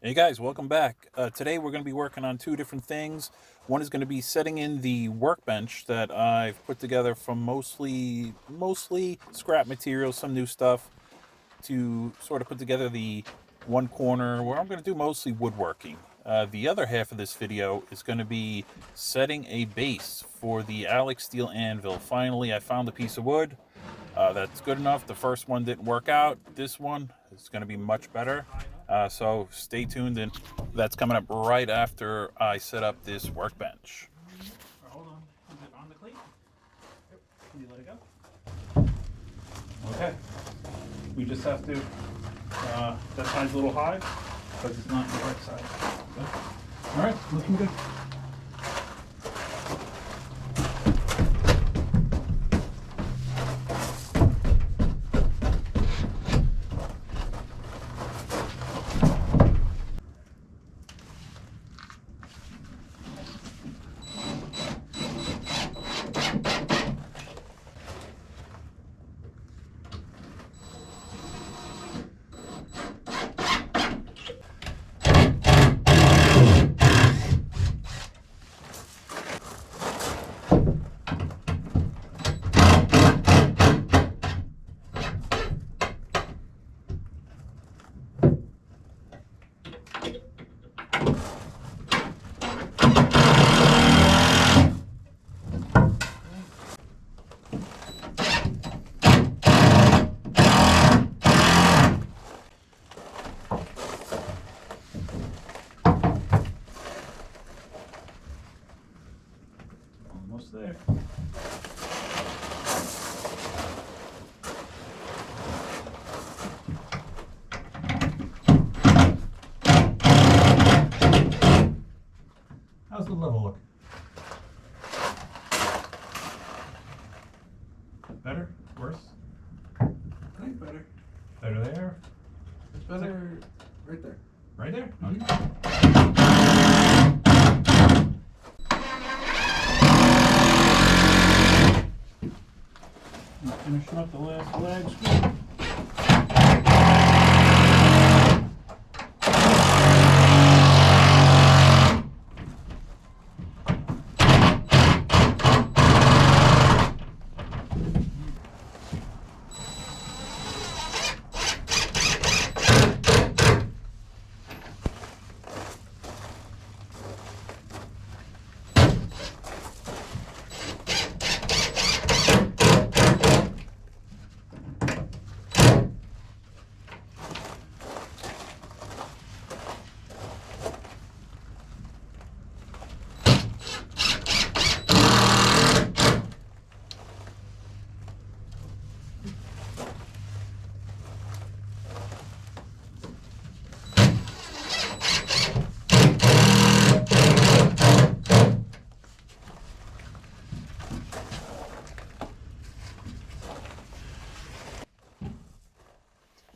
Hey guys, welcome back. Today we're going to be working on two different things. One is going to be setting in the workbench that I've put together from mostly scrap material, some new stuff, to sort of put together the one corner where I'm going to do mostly woodworking. The other half of this video is going to be setting a base for the Alec Steele Anvil. Finally, I found a piece of wood that's good enough. The first one didn't work out. This one is going to be much better. So stay tuned, and that's coming up right after I set up this workbench. Hold on. Is it on the cleat? Yep. Can you let it go? Okay. We just have to, that side's a little high because it's not the right side. All right, looking good. Almost there. How's the level look? Better? Worse? I think better. Better there? It's better right there. Right there? Mhm. Okay. Finishing up the last leg screw.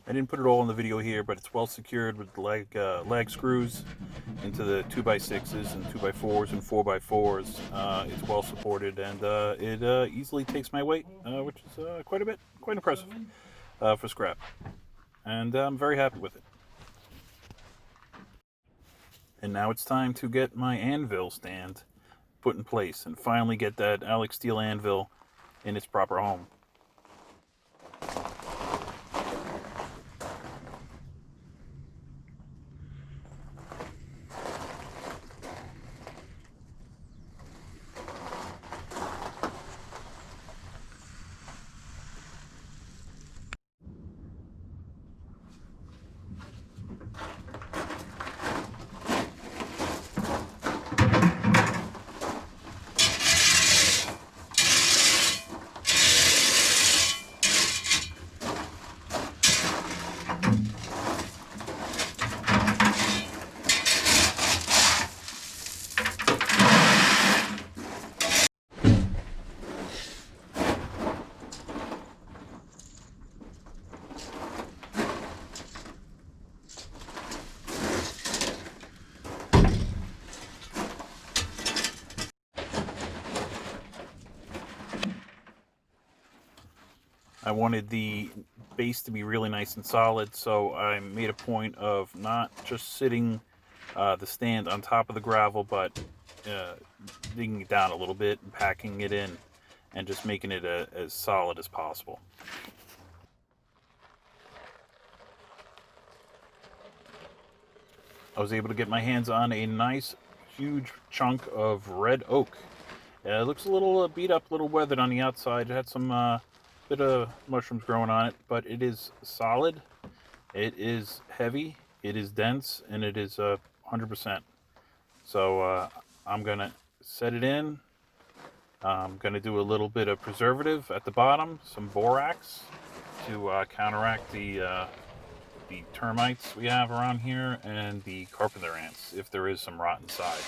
I didn't put it all in the video here, but it's well secured with lag screws into the 2x6s and 2x4s and 4x4s. It's well supported, and it easily takes my weight, which is quite a bit, quite impressive for scrap. And I'm very happy with it. And now it's time to get my anvil stand put in place and finally get that Alec Steele Anvil in its proper home. I wanted the base to be really nice and solid, so I made a point of not just sitting the stand on top of the gravel, but digging it down a little bit and packing it in and just making it as solid as possible. I was able to get my hands on a nice huge chunk of red oak. It looks a little beat up, a little weathered on the outside. It had some bit of mushrooms growing on it, but it is solid, it is heavy, it is dense, and it is 100%. So I'm gonna set it in. I'm gonna do a little bit of preservative at the bottom, some borax to counteract the termites we have around here and the carpenter ants if there is some rot inside.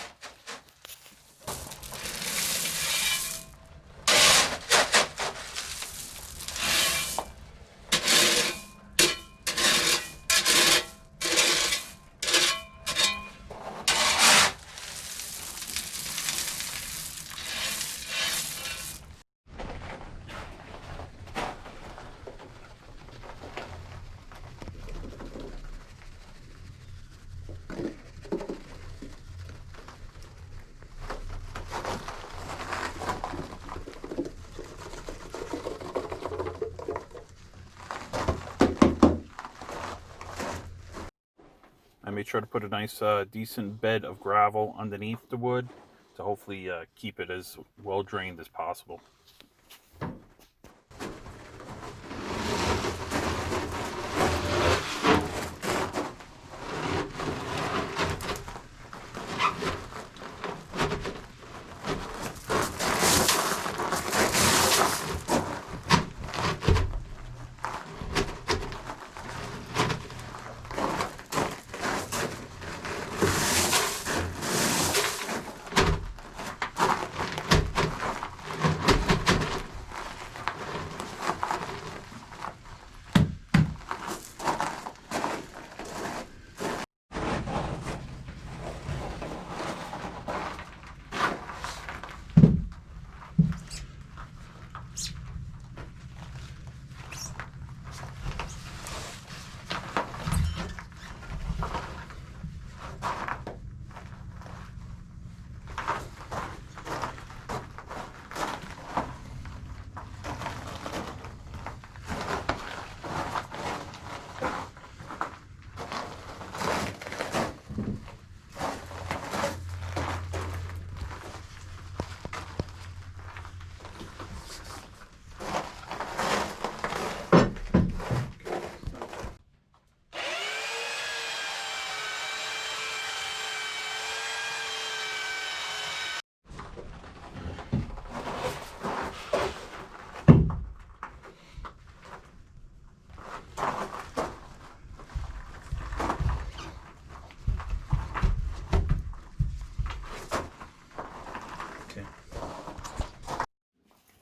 I made sure to put a nice decent bed of gravel underneath the wood to hopefully keep it as well drained as possible.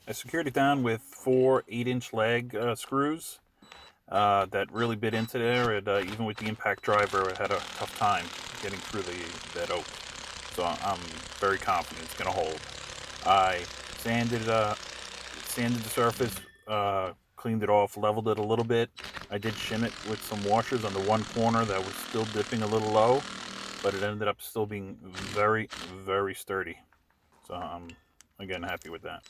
I secured it down with 4 8-inch lag screws that really bit into there. And even with the impact driver, I had a tough time getting through that oak. So I'm very confident it's going to hold. I sanded the surface, cleaned it off, leveled it a little bit. I did shim it with some washers on the one corner that was still dipping a little low, but it ended up still being very, very sturdy. So I'm, again, happy with that.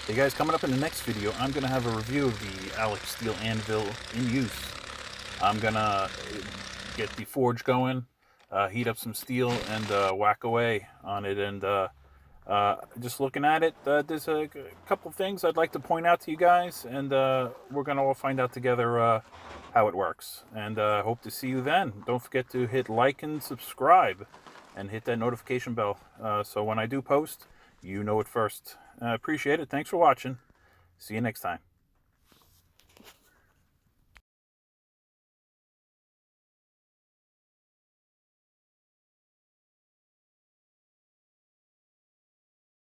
Hey guys, coming up in the next video, I'm going to have a review of the Alec Steele Anvil in use. I'm going to get the forge going, heat up some steel, and whack away on it. And just looking at it, there's a couple things I'd like to point out to you guys, and we're going to all find out together how it works. And I hope to see you then. Don't forget to hit like and subscribe, and hit that notification bell so when I do post, you know it first. I appreciate it. Thanks for watching. See you next time.